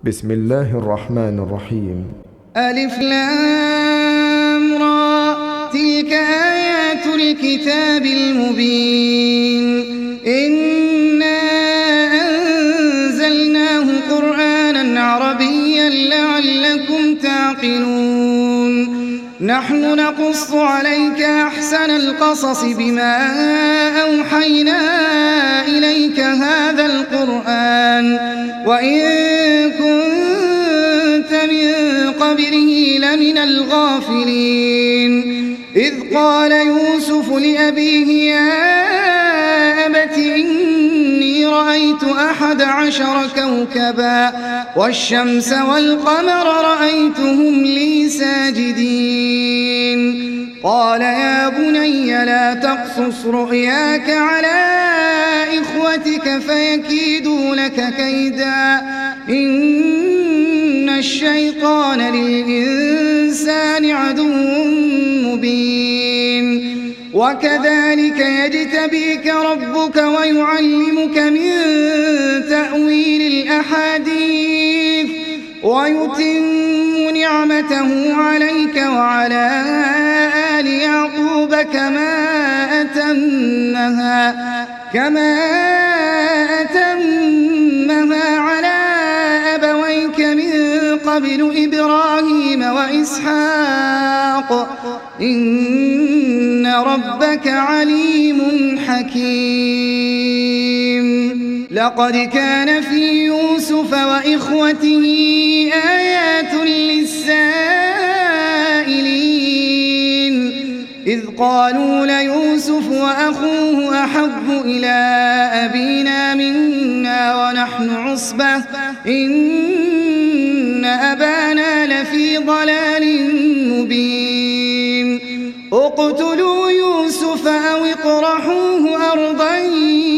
بسم الله الرحمن الرحيم. ألف لام را، تلك آيات الكتاب المبين. إنا أنزلناه قرآنا عربيا لعلكم تعقلون. نحن نقص عليك أحسن القصص بما أوحينا إليك هذا القرآن وإن كنت من قبله لمن الغافلين. إذ قال يوسف لأبيه يا أبت إني رأيت 11 كوكبا والشمس والقمر رأيتهم لي ساجدين. قال يا بني لا تقصص رؤياك على إخوتك فيكيدوا لك كيدا إن الشيطان للإنسان عدو مبين. وكذلك يجتبيك ربك ويعلمك من تأويل الأحاديث ويتم نعمته عليك وعلى آل يعقوب كما أتمها على أبويك من قبل إبراهيم وإسحاق إن ربك عليم حكيم. لقد كان في يوسف وإخوته آيات للسائلين إذ قالوا ليوسف وأخوه أحب إلى أبينا منا ونحن عصبة إن أبانا لفي ضلال مبين. اقتلوا يوسف أو اطرحوه أرضا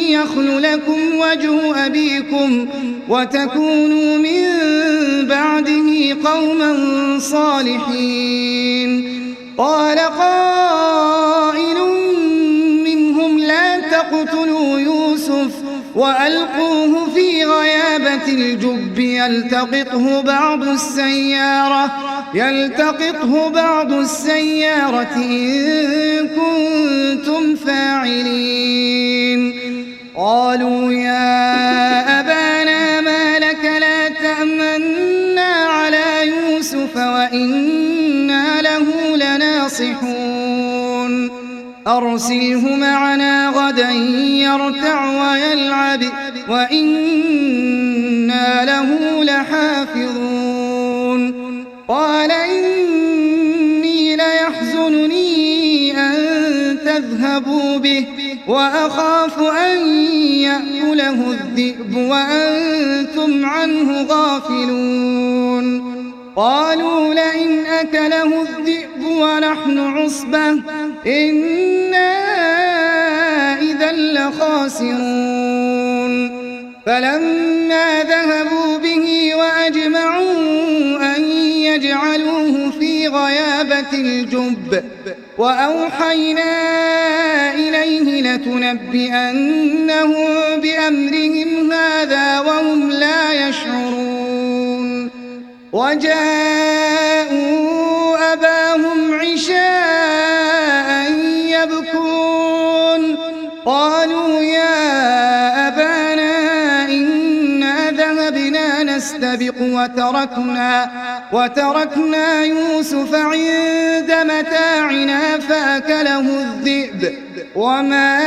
يخل لكم وجه أبيكم وتكونوا من بعده قوما صالحين. قال قائل منهم لا تقتلوا يوسف وألقوه في غيابة الجب يلتقطه بعض السيارة إن كنتم فاعلين. قالوا يا أبانا ما لك لا تأمنا على يوسف وإنا له لناصحون. أرسله معنا غدا يرتع ويلعب وإنا له لحافظون. قال إني ليحزنني أن تذهبوا به وأخاف أن يأكله الذئب وأنتم عنه غافلون. قالوا لئن أكله الذئب ونحن عصبة إنا إذا لخاسرون. فلما ذهبوا به وأجمعوا أن يجعلوه في غيابة الجب وأوحينا إليه لتنبئنهم بأمرهم هذا وهم لا يشعرون. وجاءوا أباهم عشاء يبكون. قالوا يا أبانا إنا ذهبنا نستبق وتركنا يوسف عند متاعنا فأكله الذئب وما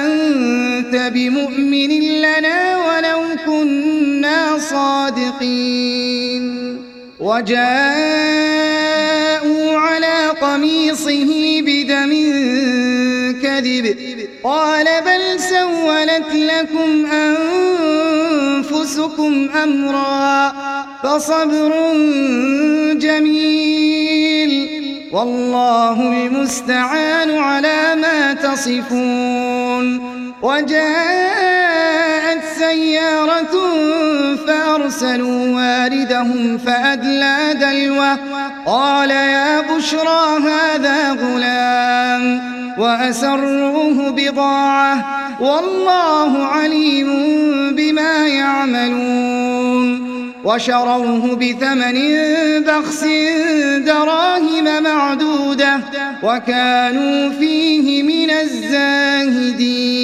أنت بمؤمن لنا ولو كنا صادقين. وجاءوا على قميصه بدم كذب قال بل سولت لكم أنفسكم أمرا فصبر جميل والله المستعان على ما تصفون. وجاءت سيارة فأرسلوا واردهم فأدلى دلوه قال يا بشرى هذا غلام وأسروه بضاعة والله عليم بما يعملون. وشروه بثمن بخس دراهم معدودة وكانوا فيه من الزاهدين.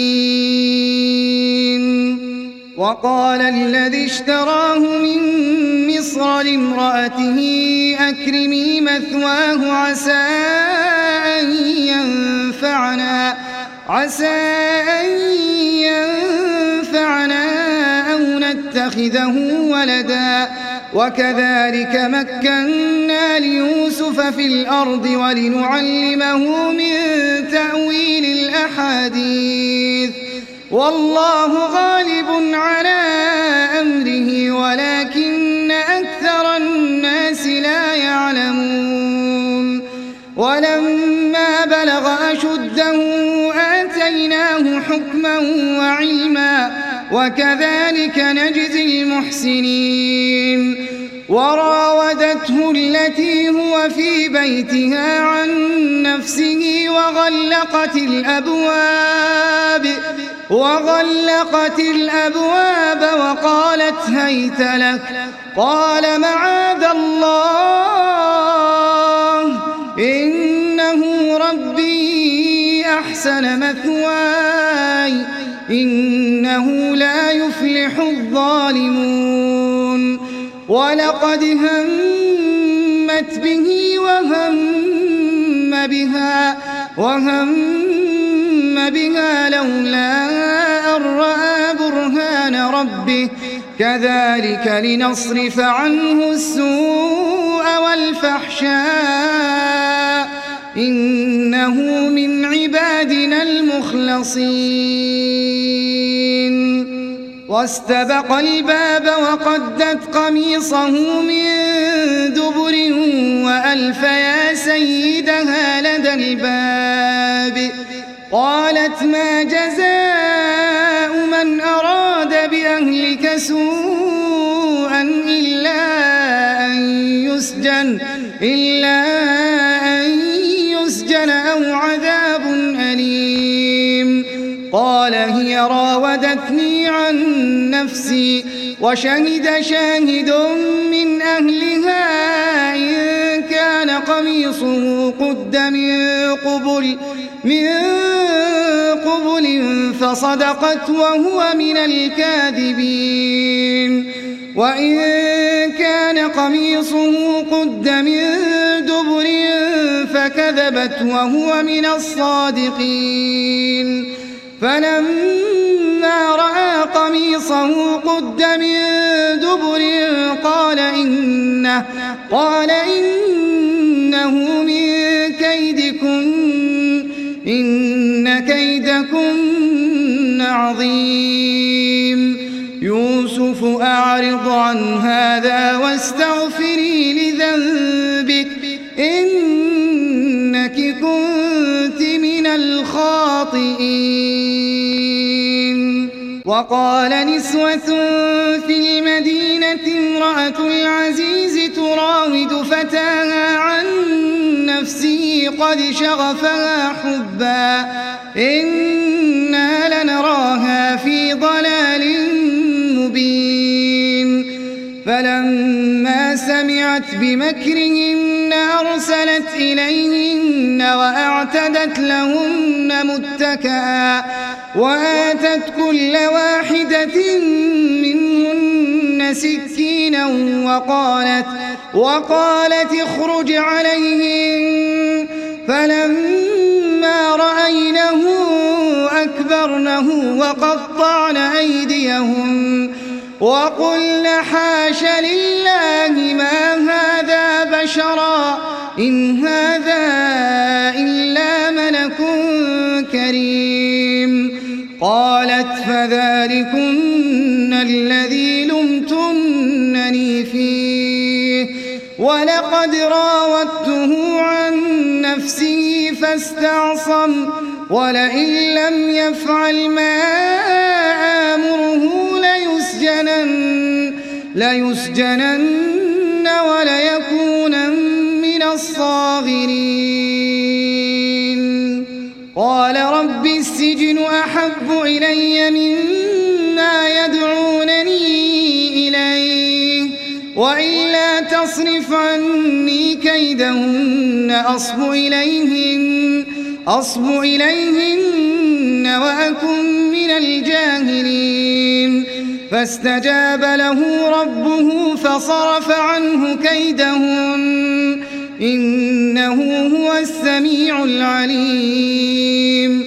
وقال الذي اشتراه من مصر لامرأته أكرمي مثواه عسى أن ينفعنا أو نتخذه ولدا وكذلك مكنا ليوسف في الأرض ولنعلمه من تأويل الأحاديث والله غالب على أمره ولكن أكثر الناس لا يعلمون. ولما بلغ أشده آتيناه حكما وعلما وكذلك نجزي المحسنين. وراودته التي هو في بيتها عن نفسه وغلقت الأبواب وقالت هيت لك قال معاذ الله إنه ربي أحسن مثواي إنه لا يفلح الظالمون. ولقد همت به وهم بها لولا أن رأى برهان ربه كذلك لنصرف عنه السوء والفحشاء إنه من عبادنا المخلصين. واستبق الباب وقدت قميصه من دبر وألف يا سيدها لدى الباب قالت ما جزاء من أراد بأهلك سوءا إلا أن يسجن أو عذاب أليم. قال هي راودتني عن نفسي وشهد شاهد من أهلها إن كان قميصه قد من قبل فصدقت وهو من الكاذبين وإن كان قميصه قد من دبر فكذبت وهو من الصادقين. فلما رأى قميصه قد من دبر قال إنه من كيدكن إن كيدكن عظيم. يوسف أعرض عن هذا واستغفري لذنبك إنك كنت من الخاطئين. وقال نسوة في المدينة امرأة العزيز تراود فتاها عن نفسه قد شغفها حبا إنا لنراها في ضلال مبين. فلما سمعت بمكرهن أرسلت إليهن وأعتدت لهن متكئا وآتت كل واحدة منهن سكينا وقالت اخرج عليهن. فلما رأينه أكبرنه وقطعن أيديهن وقلن حاش لله ما هذا بشرا إن هذا إلا ملك كريم. قالت فذلكن الذي لمتنني فيه ولقد راودته عن نفسه فاستعصم ولئن لم يفعل ما آمره ليسجنن وليكونن من الصاغرين. قال رب السجن أحب إلي مما يدعونني إليه وإلا تصرف عني كيدهن أصب إليهن وأكن من الجاهلين فاستجاب له ربه فصرف عنه كيدهن إنه هو السميع العليم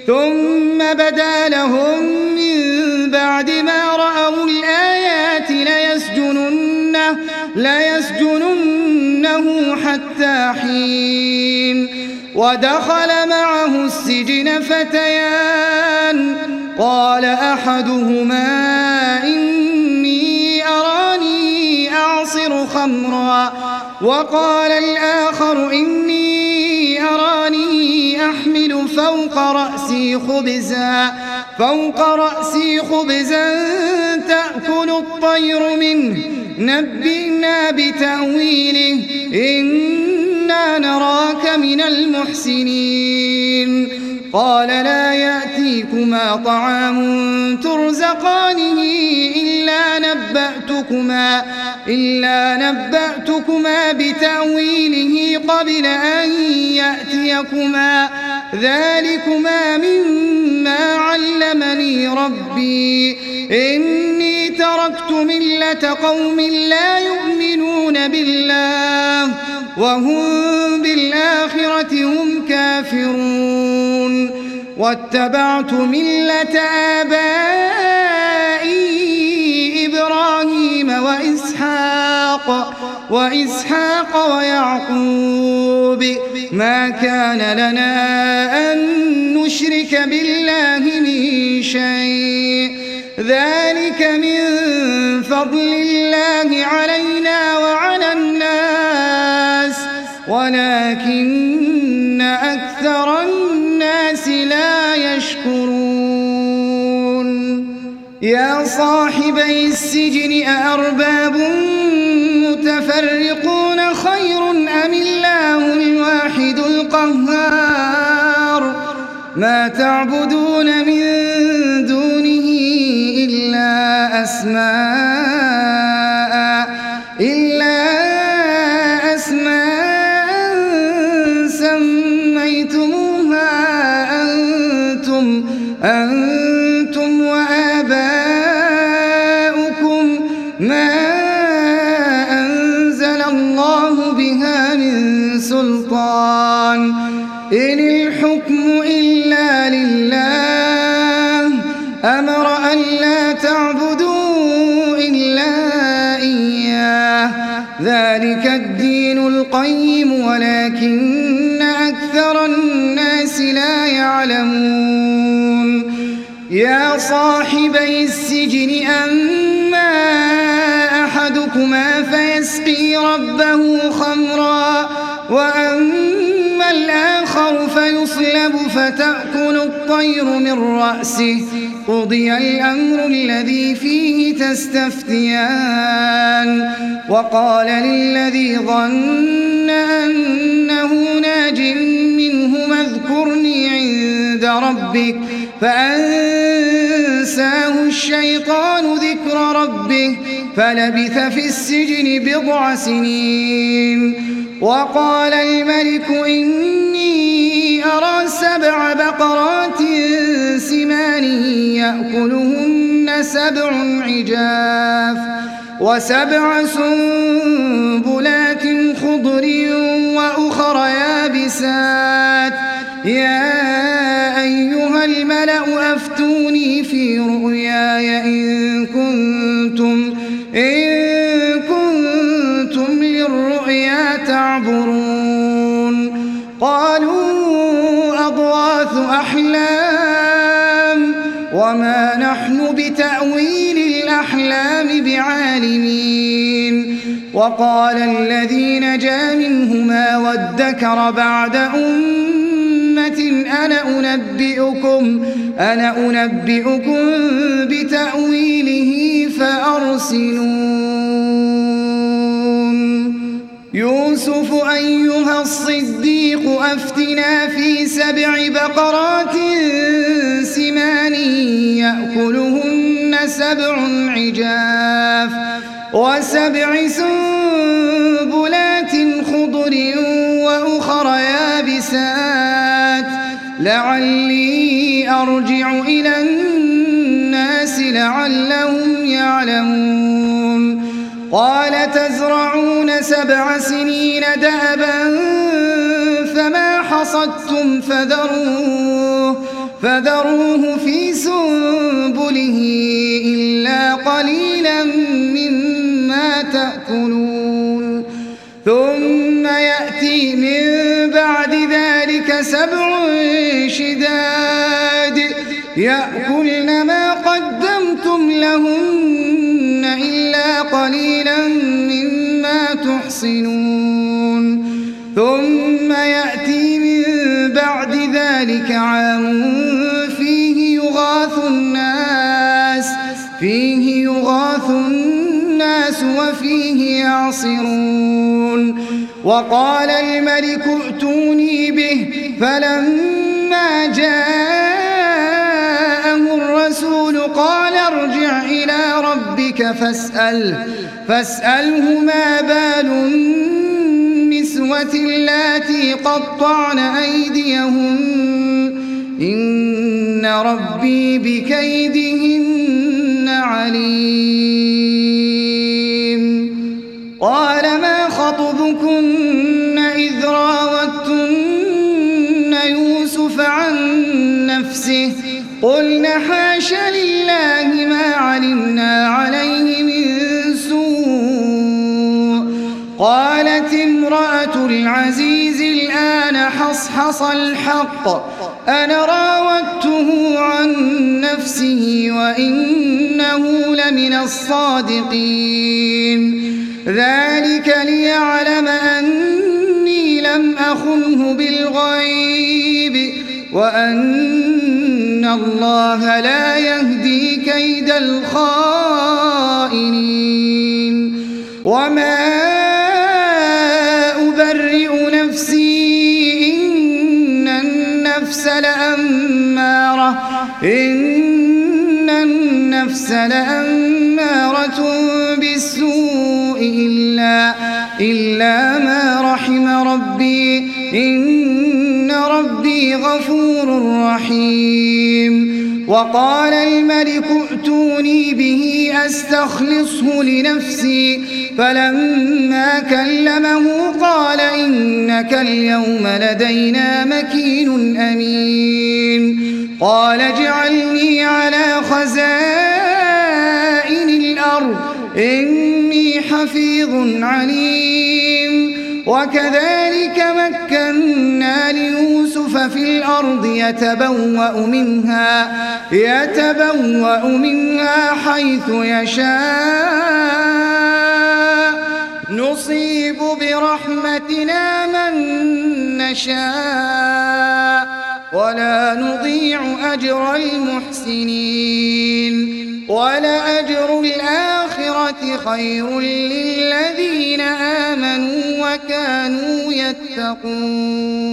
ثم بدا لهم من بعد ما رأوا الآيات ليسجننه حتى حين ودخل معه السجن فتيان قال أحدهما إني أراني أعصر خمرا وقال الآخر إني أراني أحمل فوق رأسي خبزا تأكل الطير منه نبئنا بتأويله إنا نراك من المحسنين قال لا يأتيكما طعام ترزقانه إلا نبأتكما بتأويله قبل أن يأتيكما ذلكما مما علمني ربي إني تركت ملة قوم لا يؤمنون بالله وهم بالآخرة هم كافرون واتبعت ملة آبائي إبراهيم وإسحاق ويعقوب ما كان لنا أن نشرك بالله من شيء ذلك من فضل الله علينا وعلى الناس ولكن أكثر الناس لا يشكرون يا صاحبي السجن أأرباب متفرقون خير أم الله الواحد القهار ما تعبدون من دونه إلا أسماء سميتموها أنتم وآباؤكم ما أنزل الله بها من سلطان إن الحكم إلا لله أمر أن لا تعبدوا إلا إياه ذلك الدين القيم ولكن أكثر الناس لا يعلمون يا صاحبي السجن أما أحدكما فيسقي ربه خمرا وأما الآخر فيصلب فتأكل الطير من رأسه قضي الأمر الذي فيه تستفتيان وقال للذي ظن أنه ناج منهما اذكرني عند ربك فأنساه الشيطان ذكر ربه فلبث في السجن 9 سنين وقال الملك إني أرى 7 بقرات سمان يأكلهن 7 عجاف و7 سنبلات خضر وأخر يابسات يا أيها الملأ أفتوني في رؤياي إن كنتم للرؤيا تعبرون قالوا أضغاث أحلام وما نحن بتأويل الأحلام بعالمين وقال الذي نجا منهما وادكر بعد أمة أنا أنبئكم بتأويله فأرسلون يوسف أيها الصديق أفتنا في 7 بقرات سمان يأكلهن 7 عجاف وسبع سنبلات خضر وأخر يابسات لعلي أرجع إلى الناس لعلهم يعلمون قال تزرعون 7 سنين دأبا فما حصدتم فذروه في سنبله إلا قليلا مما تأكلون ثم يأتي من بعد ذلك 7 شداد يأكلن ما قدمتم لهن إلا قليلا مما تحصنون ثم يأتي من بعد ذلك عام فيه يغاث الناس وفيه يعصرون وقال الملك ائتوني به فلما جاءه الرسول قال ارجع إلى ربك فاسأله ما بال النسوة اللاتي قطعن أيديهن إن ربي بكيدهن عليم قال ما خطبكن إذ راوتن يوسف عن نفسه قلن حاش لله ما علمنا عليه من سوء قالت امرأة العزيز الآن حصحص الحق أنا راودته عن نفسه وإنه لمن الصادقين ذلك ليعلم أني لم أخنه بالغيب وأن الله لا يهدي كيد الخائنين وما أبرئ نفسي إن النفس لأمارة بالسوء إلا ما رحم ربي إن ربي غفور رحيم وقال الملك ائتوني به أستخلصه لنفسي فلما كلمه قال إنك اليوم لدينا مكين أمين قال اجعلني على خزائن الأرض إني حفيظ عليم وكذلك مكنا ليوسف في الأرض يتبوأ منها حيث يشاء نصيب برحمتنا من نشاء ولا نضيع أجر المحسنين ولأجر الآخرة خير للذين آمنوا وكانوا يتقون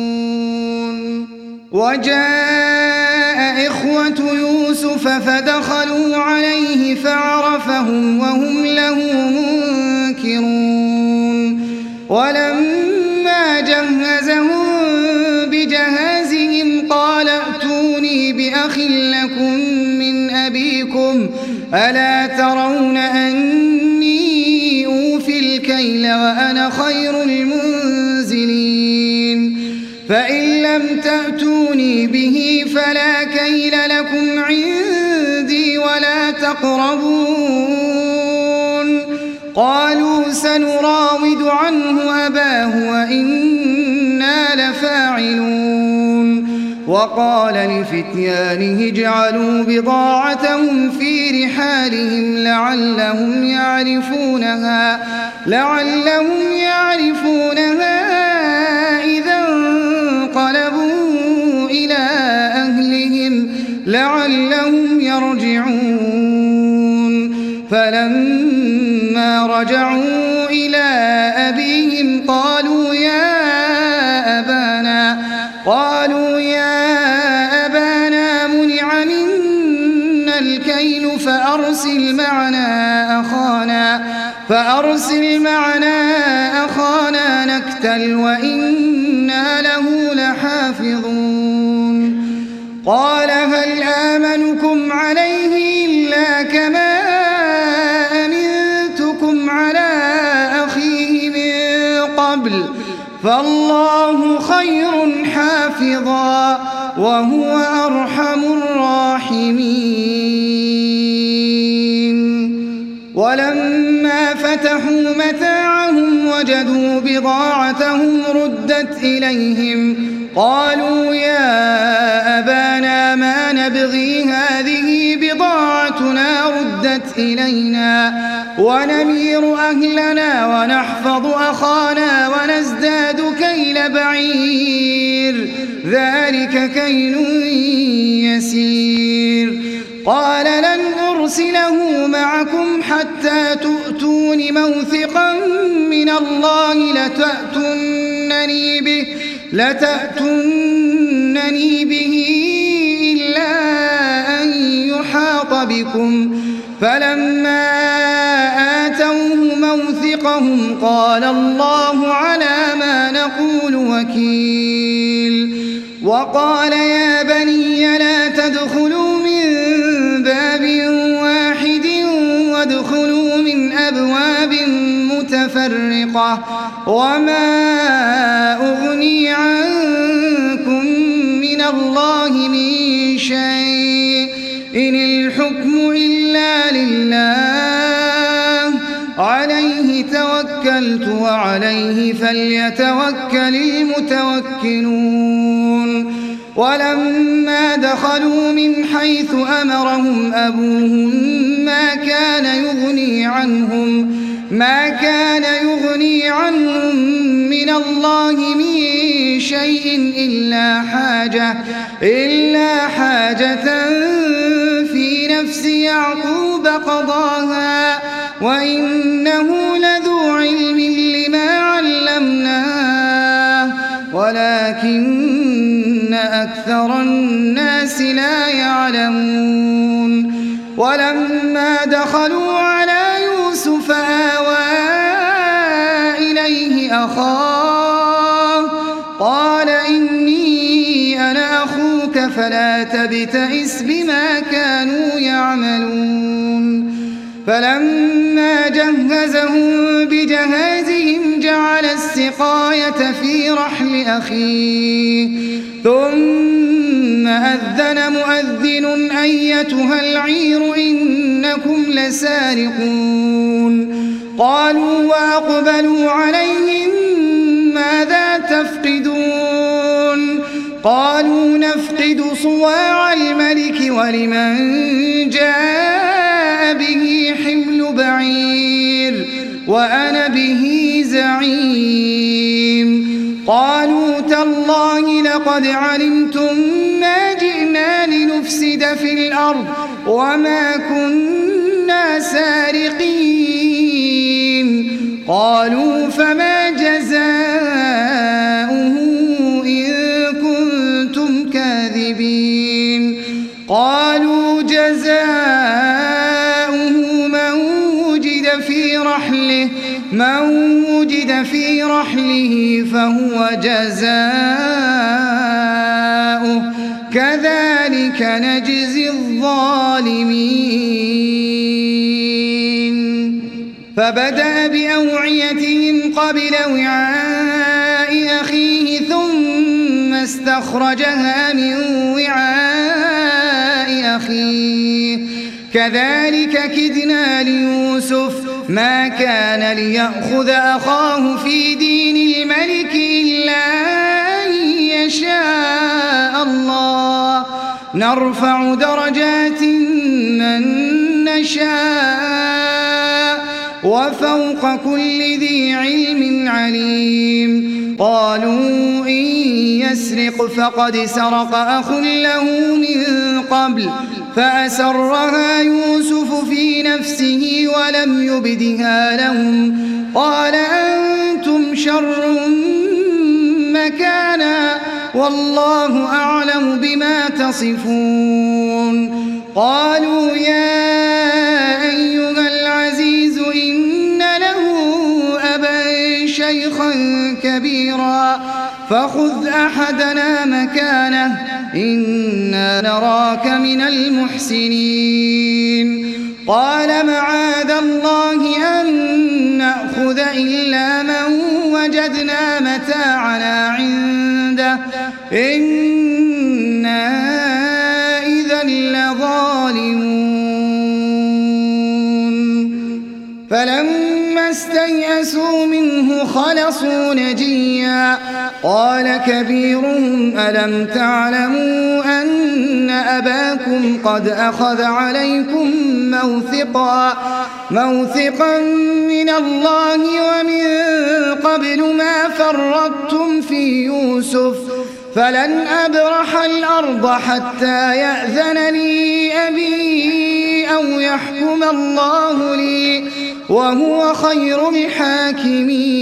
وجاء إخوة يوسف فدخلوا عليه فعرفهم وهم له منكرون ولما جهزهم بجهازهم قال ائتوني بأخ لكم من أبيكم ألا ترون أني أوفي الكيل وأنا خير المنزلين فإن لم تأتوني به فلا كيل لكم عندي ولا تقربون قالوا سنراود عنه أباه وإنا لفاعلون وقال لفتيانه اجعلوا بضاعتهم في رحالهم لعلهم يعرفونها إذا انقلبوا إلى أهلهم لعلهم يرجعون فلما رجعوا إلى أبيهم قالوا يا أبانا منع منا الكيل فأرسل أرسل معنا أخانا نكتل وإنا له لحافظون قال هل آمنكم عليه إلا كما أمنتكم على أخيه من قبل فالله خير حافظا وهو أرحم الراحمين ولما فتحوا متاعهم وجدوا بضاعتهم ردت إليهم قالوا يا أبانا ما نبغي هذه بضاعتنا ردت إلينا ونمير أهلنا ونحفظ أخانا ونزداد كيل بعير ذلك كيل يسير قال لن أرسله معكم حتى تؤتون موثقا من الله لتأتونني به إلا أن يحاط بكم فلما آتوه موثقهم قال الله على ما نقول وكيل وقال يا بني لا تدخلوا من باب واحد وادخلوا من أبواب متفرقة وما أغني عنكم من الله من شيء إن الحكم إلا لله عليه توكلت وعليه فليتوكل المتوكلون ولما دخلوا من حيث أمرهم أبوهم ما كان يغني عنهم من الله من شيء إلا حاجة في نفس يعقوب قضاها وإنه لذو علم لما علمناه ولكن أكثر الناس لا يعلمون ولما دخلوا على يوسف آوى إليه أخاه قال إني أنا أخوك فلا تبتئس بما كانوا يعملون فلما جهزهم بجهازهم جعل السقاية في رحل أخيه ثم أذن مؤذن أيتها العير إنكم لسارقون قالوا وأقبلوا عليهم ماذا تفقدون قالوا نفقد صواع الملك ولمن جاء به حمل بعير وأنا به زعيم قالوا تالله لقد علمتم ما جئنا لنفسد في الأرض وما كنا سارقين قالوا فما جزاؤه إن كنتم كاذبين قالوا جزاؤه من وجد في رحله فهو جزاؤه كذلك نجزي الظالمين فبدأ بأوعيتهم قبل وعاء أخيه ثم استخرجها من وعاء أخيه كذلك كدنا ليوسف ما كان ليأخذ أخاه في دين الملك إلا أن يشاء الله نرفع درجات من نشاء وفوق كل ذي علم عليم قالوا إن يسرق فقد سرق أخ له من قبل فأسرها يوسف في نفسه ولم يبدها لهم قال أنتم شر مكانا والله أعلم بما تصفون قالوا يا أيها العزيز إن له شيخا كبيرا فخذ أحدنا مكانه إنا نراك من المحسنين قال معاذ الله أن نأخذ إلا من وجدنا متاعنا عنده إنا إذا لظالمون فلما استيئسوا منه خلصوا نجيا قال كبيرهم ألم تعلموا أن أباكم قد أخذ عليكم موثقا من الله ومن قبل ما فرطتم في يوسف فلن أبرح الأرض حتى يأذن لي أبي أو يحكم الله لي وهو خير الحاكمين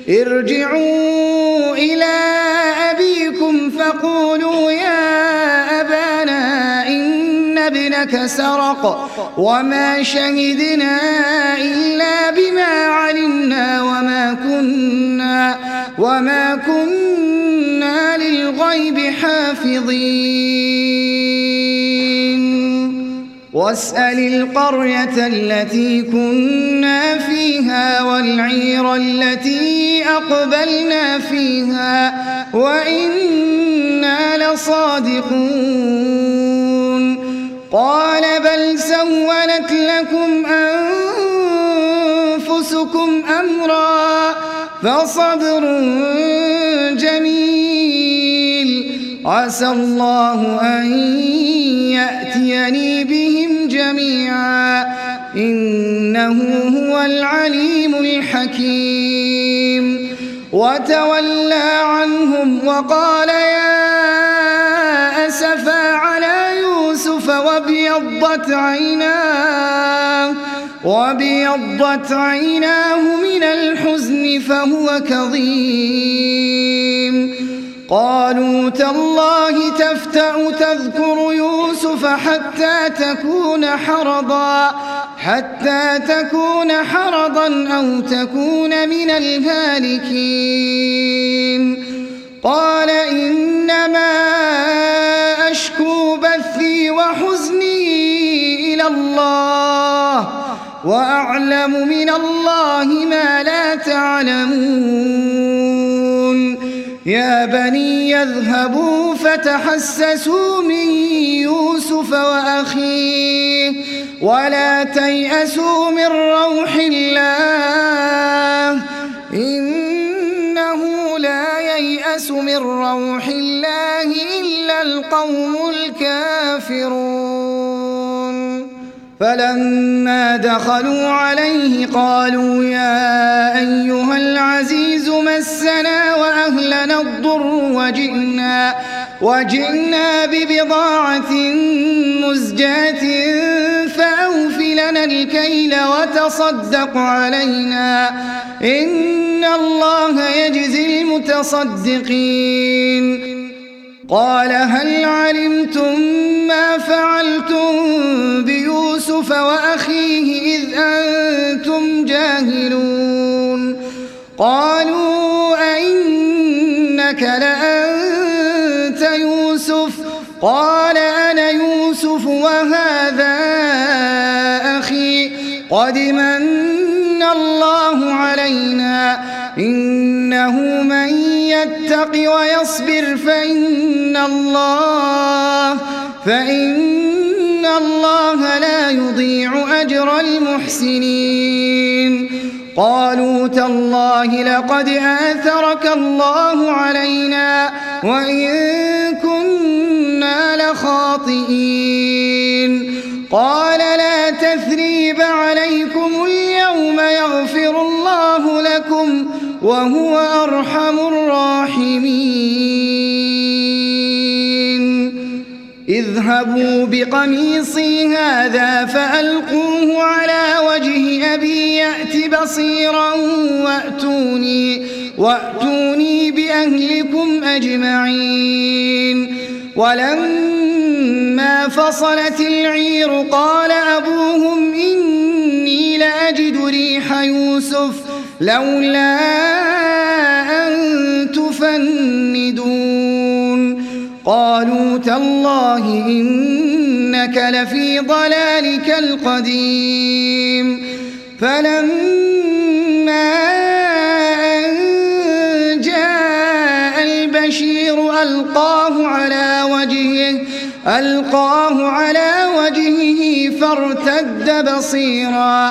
ارجعوا إلى أبيكم فقولوا يا أبانا إن ابنك سرق وما شهدنا إلا بما علمنا وما كنا للغيب حافظين واسأل القرية التي كنا فيها والعير التي أقبلنا فيها وإنا لصادقون قال بل سولت لكم أنفسكم أمرا فصبر جميل عسى الله أن يأتيني بهم جميعا إنه هو العليم الحكيم وتولى عنهم وقال يا أسفا على يوسف وابيضت عيناه من الحزن فهو كظيم قالوا تالله تفتأ تذكر يوسف حتى تكون حرضا أو تكون من الهالكين قال إنما أشكو بثي وحزني إلى الله وأعلم من الله ما لا تعلمون يا بني يذهبوا فتحسسوا من يوسف وأخيه ولا تيأسوا من روح الله إنه لا ييأس من روح الله إلا القوم الكافرون فلما دخلوا عليه قالوا يا أيها العزيز مسنا وأهلنا الضر وجئنا ببضاعة مزجاة فأوف لنا الكيل وتصدق علينا إن الله يجزي المتصدقين قال هل علمتم ما فعلتم بيوسف وأخيه إذ أنتم جاهلون قالوا أئنك لأنت يوسف قال أنا يوسف وهذا أخي قد من الله علينا إنه من يتق ويصبر فإن الله لا يضيع أجر المحسنين قالوا تالله لقد آثرك الله علينا وإن كنا لخاطئين قال لا تثريب عليكم اليوم يغفر الله لكم وهو أرحم الراحمين اذهبوا بقميصي هذا فألقوه على وجه أبي يأت بصيرا وأتوني بأهلكم أجمعين ولما فصلت العير قال أبوهم إني لأجد ريح يوسف لولا أن تفندون قالوا تالله إنك لفي ضلالك القديم فلما أن جاء البشير ألقاه على وجهه فارتد بصيرا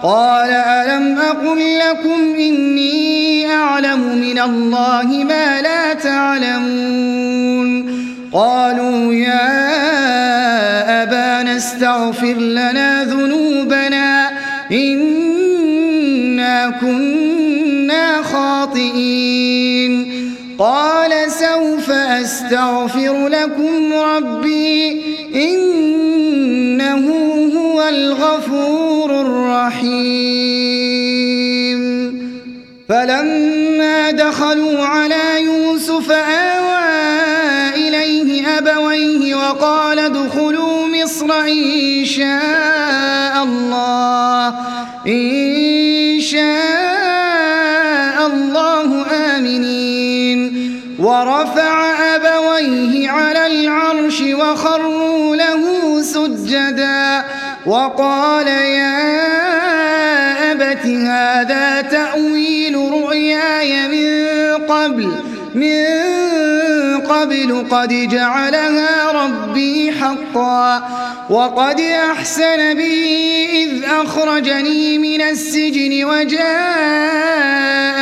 قال ألم أقل لكم إني أعلم من الله ما لا تعلمون قالوا يا أبانا استغفر لنا ذنوبنا إنا كنا خاطئين قال سوف أستغفر لكم ربي إنه هو الغفور الرحيم فلما دخلوا على يوسف آوى إليه أبويه وقال ادخلوا مصر إن شاء الله آمنين ورفع أبويه على العرش وخروا له سجدا وقال يا أبت هذا تأويل رؤياي من قبل قد جعلها ربي حقا وقد أحسن بي إذ أخرجني من السجن وجاء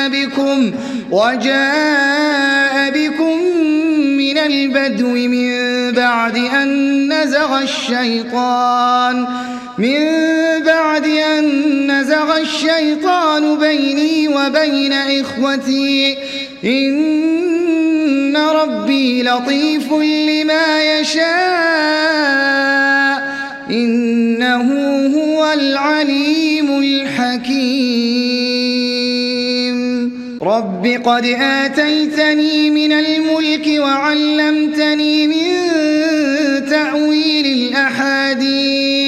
بكم من البدو من بعد أن نزغ الشيطان بيني وبين إخوتي إن ربي لطيف لما يشاء إنه هو العليم الحكيم رب قد آتيتني من الملك وعلمتني من تأويل الأحاديث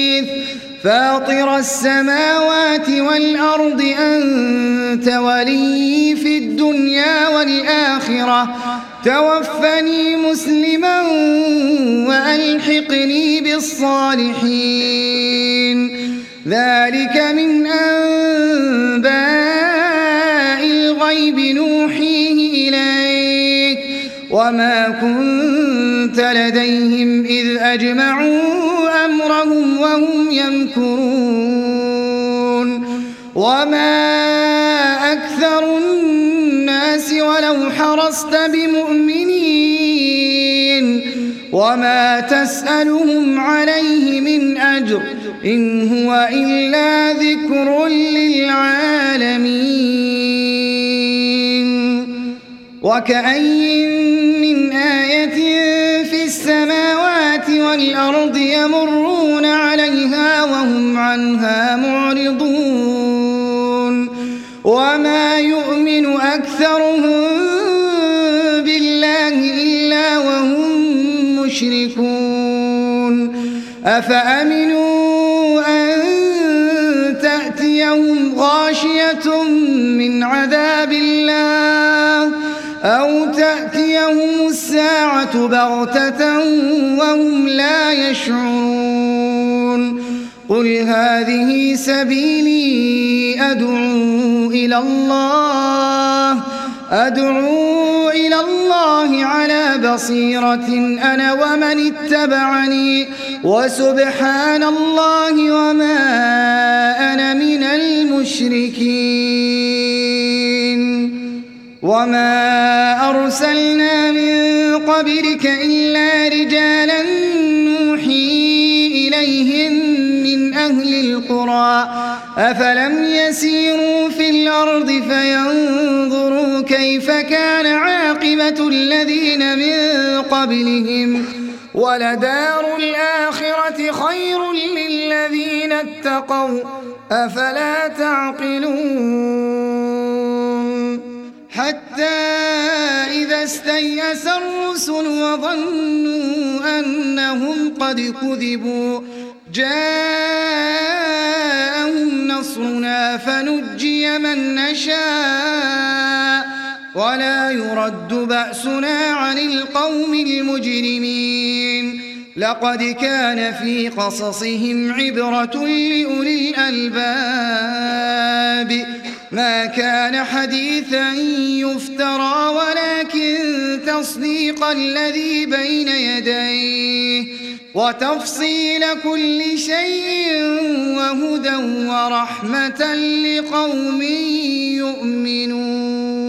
فاطر السماوات والأرض أنت ولي في الدنيا والآخرة توفني مسلما وألحقني بالصالحين ذلك من أنباء الغيب نوحيه إليك وما كنت لديهم إذ أجمعوا أمرهم وهم يمكرون وما أكثر الناس ولو حرصت بمؤمنين وما تسألهم عليه من أجر إن هو إلا ذكر للعالمين وكأين من آية في السماوات والأرض يمرون عليها وهم عنها معرضون وما يؤمن أكثرهم بالله إلا وهم مشركون أفأمنوا أن تأتيهم غاشية من عذاب الله أو تأتيهم الساعة بغتة وهم لا يشعرون قل هذه سبيلي أدعو إلى الله على بصيرة أنا ومن اتبعني وسبحان الله وما أنا من المشركين وما أرسلنا من قبلك إلا رجالا نوحي إليهم من أهل القرى أفلم يسيروا في الأرض فينظروا كيف كان عاقبة الذين من قبلهم ولدار الآخرة خير للذين اتقوا أفلا تعقلون حتى إذا استيأس الرسل وظنوا أنهم قد كذبوا جاءهم نصرنا فنجي من نشاء ولا يرد بأسنا عن القوم المجرمين لقد كان في قصصهم عبرة لأولي الألباب ما كان حديثا يفترى ولكن تصديق الذي بين يديه وتفصيل كل شيء وهدى ورحمة لقوم يؤمنون.